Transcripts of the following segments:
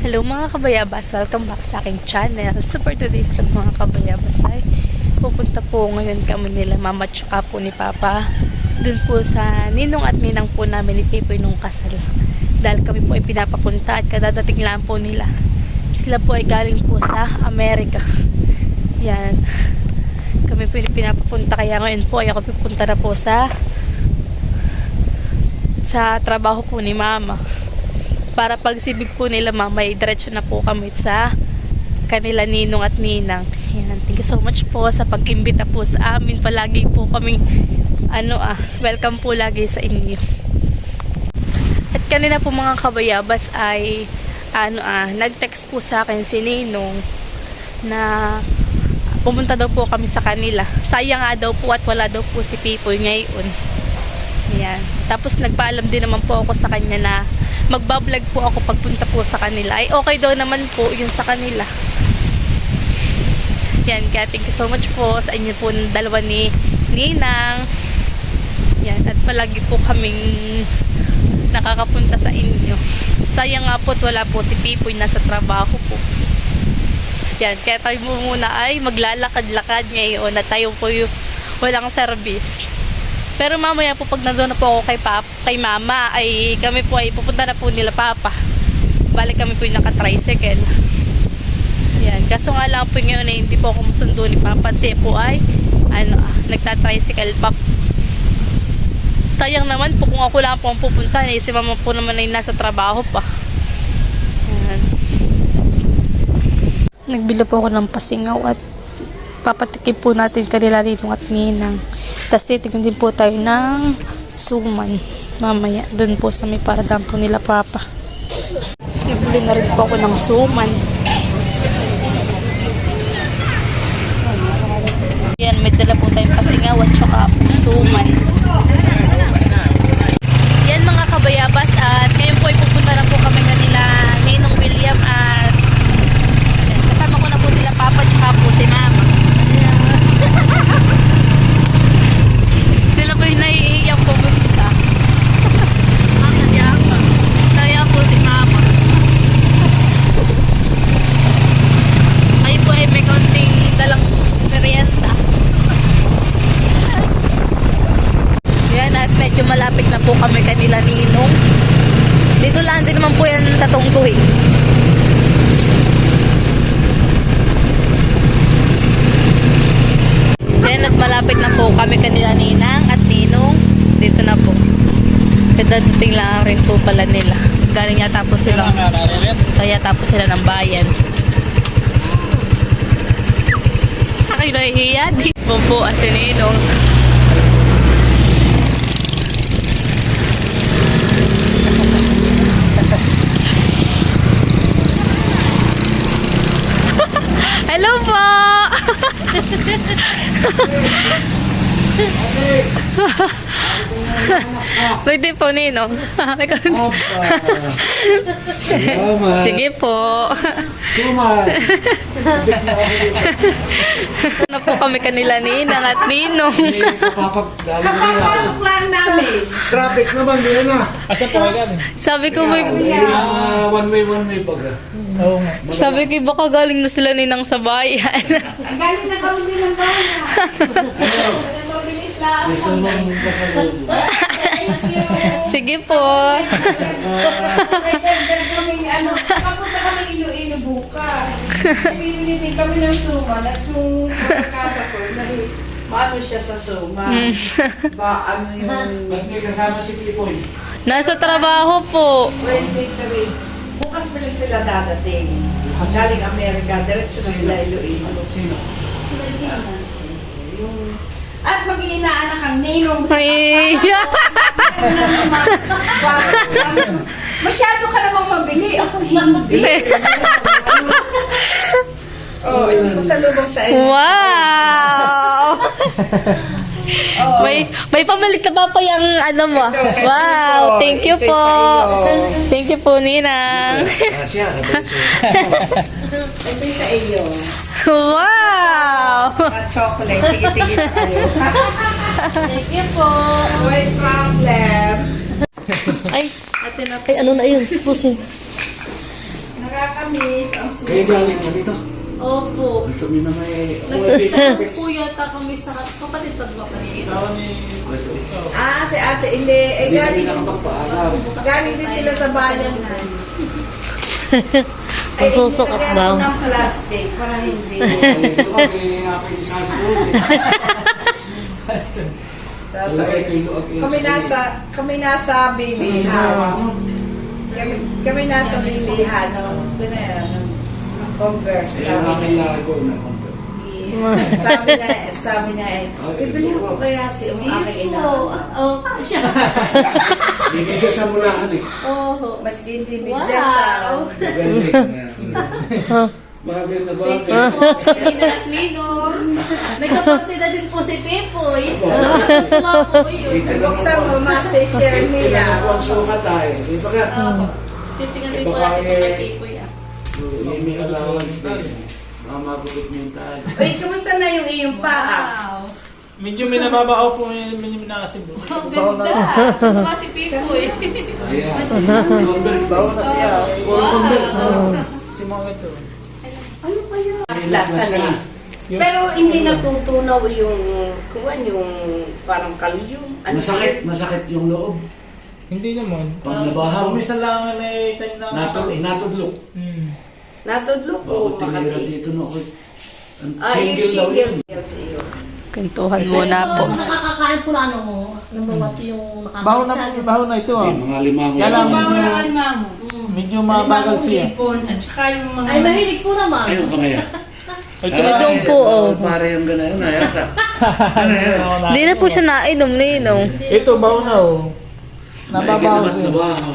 Hello mga kabayabas, welcome back sa aking channel. Super today's vlog mga kabayabas ay pupunta po ngayon kami nila mama tsaka po ni papa dun po sa ninong at ninang po namin ni Pipoy nung kasal. Dahil kami po ay pinapapunta at kadadating lang po nila. Sila po ay galing po sa Amerika. Yan. Kami po ay pinapapunta kaya ngayon po ay ako pupunta na po sa trabaho po ni mama. Para pagsibig po nila mama, diretso na po kami sa kanila ninong at ninang. Yan. Thank you so much po sa pag-imbita po sa amin. Palagi po kaming welcome po lagi sa inyo. At kanina po mga kabayabas ay nag-text po sa akin si ninong na pumunta daw po kami sa kanila. Sayang nga daw po at wala daw po si Pipoy ngayon. Yan. Tapos nagpaalam din naman po ako sa kanya na magbablog po ako pagpunta po sa kanila. Ay okay daw naman po yun sa kanila. Yan, kaya thank you so much po sa inyo po dalawa ni Ninang. Yan, at palagi po kaming nakakapunta sa inyo. Sayang nga po at wala po si Pipoy, nasa trabaho po. Yan, kaya tayo muna ay maglalakad-lakad ngayon na tayo po yung walang service. Pero mamaya po pag nandoon na po ako kay mama ay kami po ay pupunta na po nila papa. Balik kami po yung naka-tricycle. Yan. Kaso nga lang po ngayon ay hindi po ako masundo ni papa at siya po ay nagta-tricycle pa. Sayang naman po kung ako lang po ang pupunta. Si mama po naman ay nasa trabaho pa. Yan. Nagbili po ako ng pasingaw at papatikim po natin kanila dito at ninang. Tapos titignan din po tayo ng suman mamaya doon po sa may paradang po nila papa. Nabili na rin po ako ng suman. Yan, may dala po tayong pasingaw at saka suman. Yan mga kabayabas, at ngayon po ay pupunta na po kami kanila Ninong William at yan, kasama ko na po sila papa at saka po si mama. Sila po yung naiiyak pumunta. Naiiyak po si mama. Kayo po ay may kaunting dalang merienda. Yan, at medyo malapit na po kami kanila ninong. Dito lang din naman po yan sa Tungtuhin. Yan, at malapit na po kami kanila ninang at ninong. Dito na po. Dadating lang rin po pala nila. Galing yata po sila. Kaya tapos sila ng bayan. Ako'y nahihiya. Di po si ninong. Hello po! Pwede po, Ninong. Sige po. Ano po kami kanila Ninang at Ninong. Kapapasok lang namin. Traffic naman, yun na. Asa po agad? Sabi ko may... One way baga. Oo nga. Sabi ko baka galing na sila Ninang sa bayan. Ang galing na kami ng bayan. Mabilis lang. May salong pasalong. Sige po. Kapunta kami Iloilo bukas. Bibili din kami ng suman at yung kata ko, maano siya sa suman. Ano yung... Ba't may kasama si Pipoy? Nasa trabaho po. 23. Bukas pala sila dadating. Galing Amerika, diretso na sila Iloilo. Sino? Sila Gina. At mag-iinaanak ang ninong sa Ay. Masyado ka namang mabili. Ako hindi. Oh, ito ko sa lubong sa inyo. Wow! Oh. May pamalit na ba po yung ano mo? Ito, Wow! ito. Thank you Ito po. sa iyo. Thank you po, Ninang. Siya, Ito sa iyo. Wow! At chocolate. Tigit-tigit sa iyo. Thank you po. May problem. Ay, ano na yun? Pusin. Nakakamiss ang Kayo suman. galing ka dito. Opo. Ito mi na may... Nagpo yata kami sa kapatid pagbakan niya. Si Ate Ile. Eh, Hindi kami galing, nakapagpaalam. galing din sila sa bayan. Ang susukat Ay, daw. ng plastic para hindi. Ito kami aking isa sa ulo. Lalagay kayo at Kami nasa bilihan. Kami nasa bilihan. Ng Converse. Kaya aking lago na konto. Sabi niya bibili ko kaya si ang aking ina. Oh, siya. Hindi ka sa mulahan eh. Oh. Maski hindi bigyan sa... Maganda ba? Thank you po, Nina at Ninong. May kapatid na din po si Pepoy. Tuwa po yun. Buksan mo, share nila. Kailangan po ang sukat tayo. Di ba ka? Titingnan din po natin po kay Pepoy. May allowance din. Baka magulit mo yung tayo. Uy, kumusta na yung iyong paa? Wow. Medyo may nababaho po, medyo minakasimbo. Ang ganda. Tuwa si Pepoy. Ayan. Converse daw na siya. Converse. Si mga ito. Ano pa yun? Atlas na. Pero hindi natutunaw yung parang kalyum. Ano Masakit yung loob. Hindi naman. Pag nabahaw. Minsan lang may time na... Natudlok. Natudlok o Bakit tinira makati? dito no? Yung Single daw yun. shingles iyo. Kantuhan muna po. Nakakakain po na ano mo. Number 1 yung Baho na ito ah. Hindi, mga limango. Kaya lang, Bago na kalimamo. Medyo mabagal siya. At saka yung mga... Ay, mahilig po naman. Ayun ka maya. Ito Doon po, oh. Pare yung gano'n na yata. Ano yan? Hindi na po siya nainom, Ninong. Ito, baho na oh. Nababaho siya. Nabaho.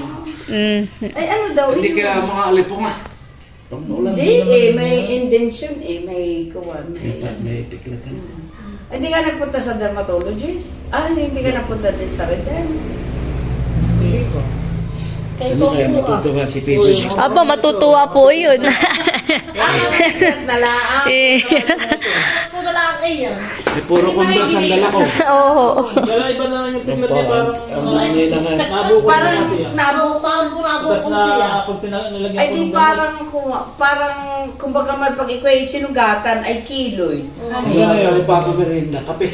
Ay ano daw Hindi yun? kaya mga alipong ah. Pag naulan. Hindi may indention may kuwan. May tiklatan. Hindi ka nagpunta sa dermatologist? Hindi ka nagpunta din sa reden? Hindi ko. Kay Ano kaya Bongo ah. matutuwa si Pepe? Aba, matutuwa po yun. Nalaang. Ako na lang yan. May puro converse ang dala ko. Oo. Wala iba na lang yung tiglat niya parang... Ang Manila nga. Nabukol na Parang kasi ah. Parang punabo Tapos ko siya. na kung nalagyan Ay ko di ng parang kumbaga pag-equate sinugatan ay kiloy. Ang lahat kami pato merinda. Kape.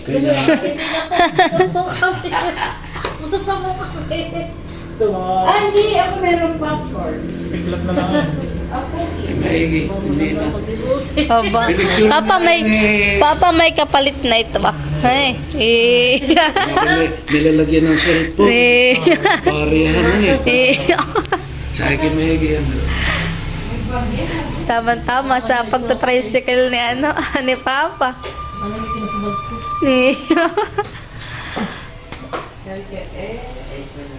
Kaya Busog po kami. Busog pa po kami. ito mga Hindi ako meron popcorn. tiglat na lang. Ako maigi. Hindi na. Aba. Papa, may kapalit na ito ba? Ay. Nilalagyan ng cellphone. Parihan na eh. Sa akin maigi yan. Tama-tama sa pagta-tricycle ni ni Papa. Ni.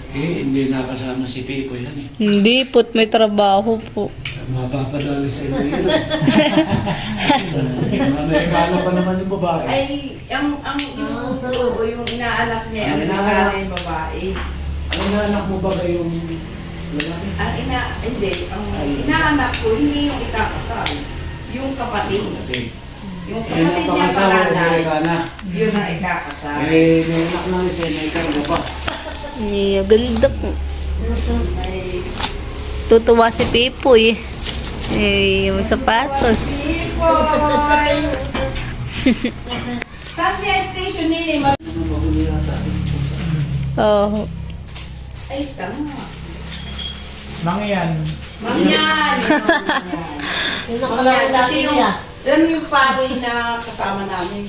Hindi nakasama si Pico yan eh. Hindi po't may trabaho po. Mapapadali sa iyo yun. Ano pa naman yung babae? ay yung inaanak niya ang nangalan babae. Ang anak mo ba kayong lalaki? Ang inaanak ko hindi yung ikakasal. Yung kapatid. Okay. Yung Ay, kapatid niya napakasawa ng panganay. Amerikana. Yun ang ikakasal. May anak na rin siya, may kargo pa. Iya, ganda po. Tutuwa si Pipoy. Yung sapatos. Sipoy! Saan siya station nili? Ano ba huli yata? Oh. Ay, tama. Mangyan. Mangyan! Yung Mangyan. nakalala Kasi yung, niya. alam mo yung pari na kasama namin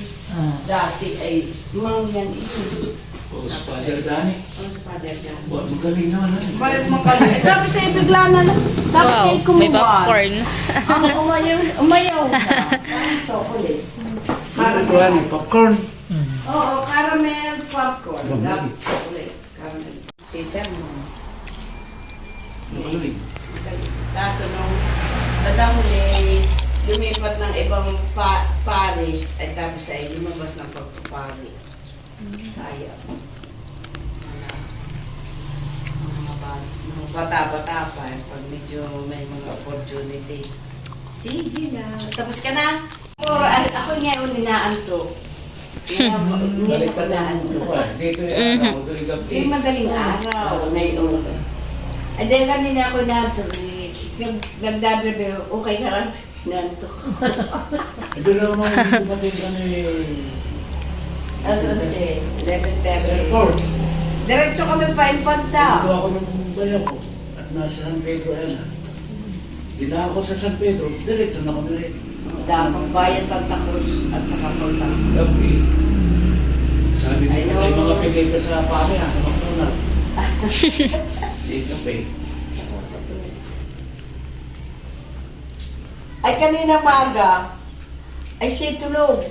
dati ay Mangyan yun. O, si Father Danny. Ang father niya. Buwan, magaling naman na. May magaling. Tapos ay bigla na lang. Tapos Wow, ay kumuha. may popcorn. Umayaw na. Parang chocolate. Parang buwan, popcorn. Oo, caramel popcorn. Wow. Love chocolate. Caramel. Sisem mo. Magaling. Kaso nung badahuli, lumipat ng ibang paris, ay tapos ay lumabas ng pagpapari. Sayang. Mga bata-bata pa, pag medyo may mga opportunity. Sige na. Tapos ka na? Ako ngayon ninaantok. Hindi ko naantok. Dito yung ano, madaling gabi. Yung madaling araw na yun. Ay, dahil kanina ako naantok, nagdadrive, okay ka lang. Nantok. Ito lang mga dumating kami Asan si sa 11:30. airport. Diretso kami pa Infanta. Ito ako ng bayan ko at nasa San Pedro Ana. Dina ako sa San Pedro, diretso na kami rin. Dapat bayan Santa Cruz at saka Pulsang. Gabi. Sabi ko, Ayaw. may mga pigay sa pami sa McDonald's. Hindi kape. Ay, kanina maga, ay siya tulog.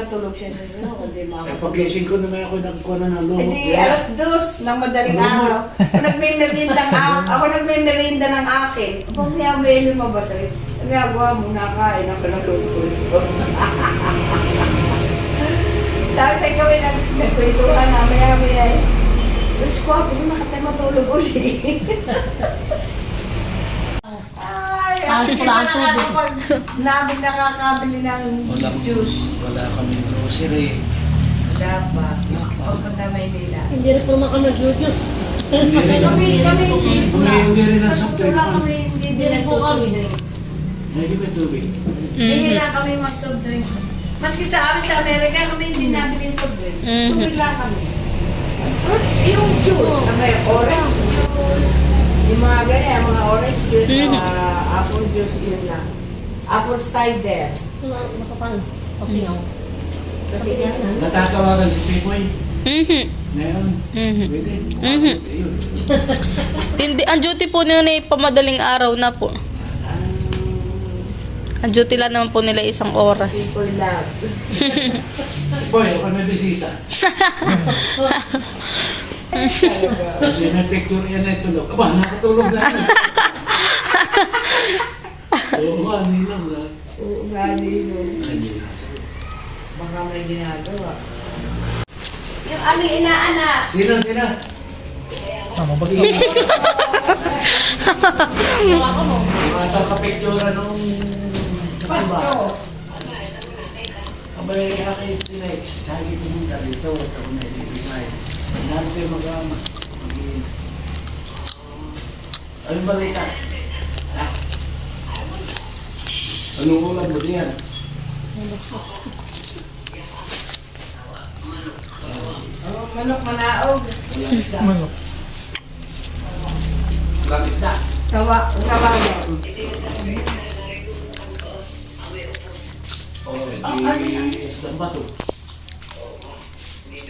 Tulog siya sa iyo, hindi Kaya makakatulog. pag-gising ko naman ako nagkuha na ng lumot. Hindi, alas 2 ng madaling araw. Ako nagme-merinda ng akin. Aba, maya-maya lumabas ay. Ang ginagawa mo, nakain ako ng luto. Tapos ikaw ay nagkwentuhan na, maya-maya ay. Alas 4, nakatay matulog uli. Ay, Tapos wala ang tubig. kapag namin nakakabili ng juice. Wala kami grocery. Wala pa. Pagpunta Maynila. Hindi rin po naman kami nag-juice. Kami Hindi rin ang sa soft tula drink. kami hindi Hindi din rin po kami. nagsusoft Hindi ba tubig? Hindi na kami mag-soft drink. Maski sa amin sa Amerika, kami hindi nabili yung soft drink. Tubig lang kami. Yung juice, na may orange juice, yung mga ganyan, mga orange juice, mga apple juice, yun lang. Apple cider. Wala, makapal. Kasi nga. Kasi yan. Natatawagan si Pipoy. Mhm. Ngayon. Mhm. Pwede. Mhm. Ayun. Hindi, ang duty po nila ay pamadaling araw na po. Ang duty lang naman po nila isang oras. People love. Boy, ako may bisita. Kasi may picture yan na tulog. Aba, nakatulog na. Oo nga, ninang na. Oo nga, Nino. Nandiyan na sa Baka may ginagawa. Yung aming inaanak. Sino, sino? Mabagi. Mga ka-picture nung sa Pasko. iba. Abay, aking tinex. Sabi ko muna dito. Ito ko na i-design. Lahat kayo mag-ama. Anong balita? Ha? Anong ulam mo diyan? Oh, manok manaog. Walang isda. Walang isda. Sawa mo. Oh, di isda ba to?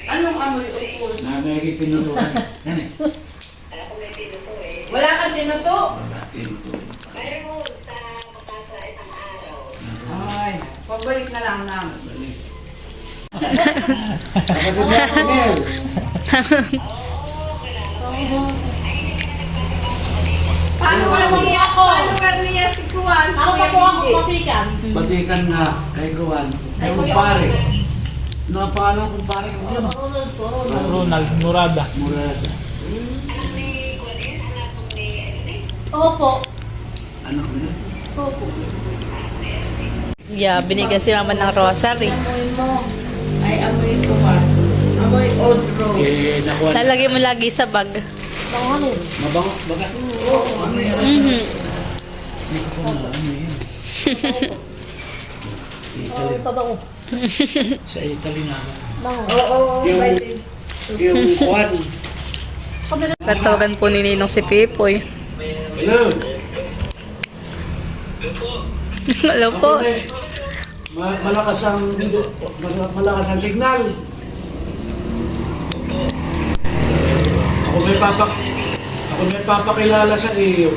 Anong amoy upos? Na may pinuluan. Yan eh. Wala kang tinuto? Wala tinto. Ay, pabalik na lang namin. Balik. Kapatid niya ako, Nel. Paano ka niya si Kuwan? Si Ako Kuya pa po ako Benji? patikan. Batikan nga kay Gawan. Ay, Ay, Kuya kumpare. Owen. Ano ang pangalan ng kumpare ko? Ronald po, Ronald. Ronald Murada. Murada. Opo. Anak mo yan? Opo. Yeah, binigyan si mama ng rosary. Amoy mo. Ay, amoy Kuwan. Amoy old rose. Eh, nakuha. Lalagay mo lagi sa bag. Tanganin. Mabango, baga. Oo, amoy old Mhm. Hindi ko pa na ano yan. Oh, Italy. pabango. Sa Italy na. Bango. Oo, Yung, yung Juan. Katawagan po ni Ninong si Pipoy. Hello. Hello po. Ako may malakas ang signal. Ako may papakilala sa iyo.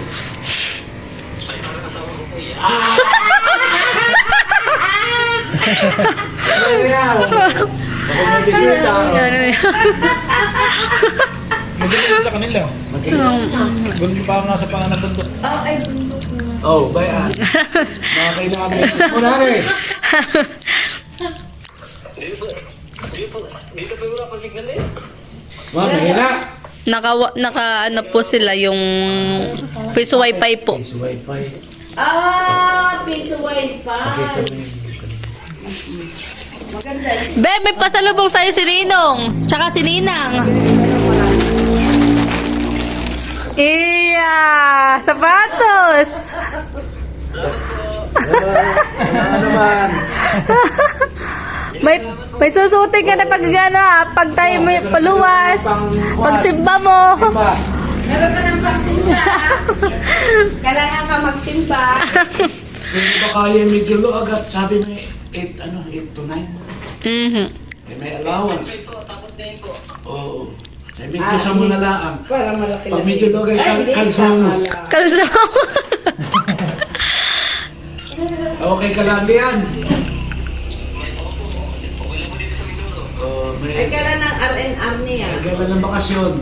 Ay, yan. Ako may bisita. Ano yun? Magaling sa kanila. Gulo pa ako nasa pangalan bundok. ay, bundok na. Oh, bayan. Mga kailangan muna rin. Ma'am, mahina. Naka ano po sila yung piso wifi po. Is wifi. Piso wifi. Pakita mo yun. Maganda. Be, may pasalubong sa'yo si Ninong. Tsaka si Ninang. Iya! Sapatos! Ano naman? May susutin ka na pag pag tayo may paluwas. Pag simba mo. Diba? Meron ka ng pagsimba. Kailangan ka magsimba. Hindi ba kaya medyo low agad? Sabi may 8 to 9. Mhm. Eh, may allowance. Oo. Eh, medyo sa muna lang. Para malaki Pag medyo low agad, kalsono. Kalso. Okay ka lang yan. Ay, kailan ng R&R niya? Kailan ng bakasyon?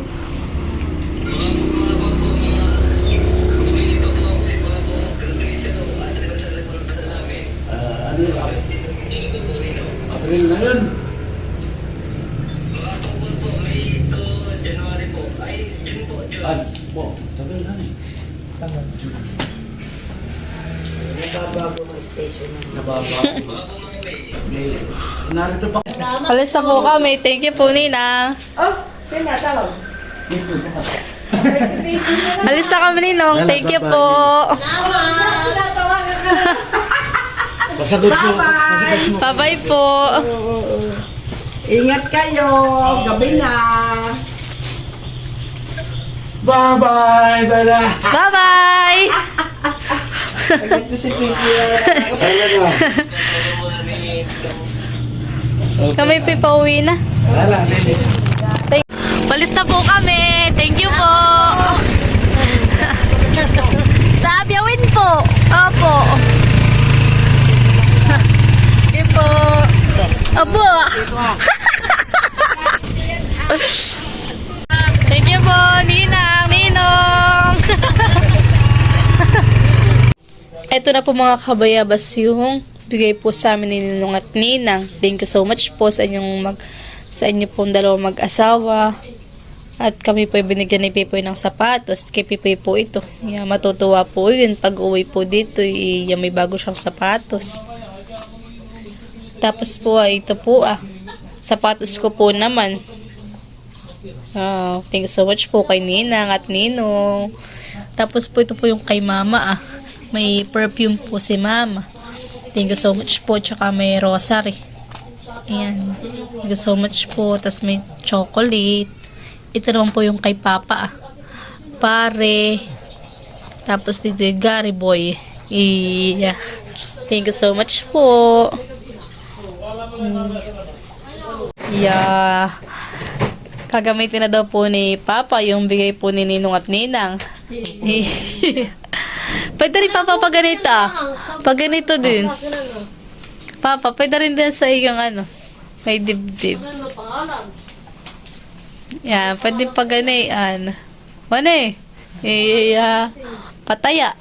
Ano yun? April na yun. Tagal na eh. Nababago ang station na. Nababago. May, narito pa. Alis na po kami. Thank you po, Nina. Oh, tinatawag. Dito, bukas. Participation na lang. Alis na kami, Ninong. Thank you po. Tinatawagan ka na. Pasagot mo. Pasagot mo. Bye-bye po. Ingat kayo. Gabi na. Bye-bye, Bella. Bye-bye. Ito si Pinky. Talaga. Kami po pauwi na. Wala, Palis na po kami. Thank you po. Sa Abyawin po. Opo. Thank you po. Opo. Thank you po, Ninang, Ninong. Ito na po mga kabayabas yung bigay po sa amin ni Ninong at Ninang. Thank you so much po sa sa inyo pong dalawang mag-asawa. At kami po binigyan ni Pipoy ng sapatos. Kay Pipoy po ito. Yeah, matutuwa po yun. Pag uwi po dito, may bago siyang sapatos. Tapos po, ito po sapatos ko po naman. Thank you so much po kay Ninang at Ninong. Tapos po ito po yung kay Mama May perfume po si Mama. Thank you so much po. Tsaka may rosary. Ayan. Thank you so much po. Tapos may chocolate. Ito naman po yung kay Papa Pare. Tapos dito yung Gary Boy. Yeah. Thank you so much po. Yeah. Kagamitin na daw po ni Papa yung bigay po ni Ninong at Ninang. Pwede rin Papa pag ganito. Pag ganito din. Papa, pwede rin din sa iyong may dibdib. Yan, pwede pag ganyan. Pataya.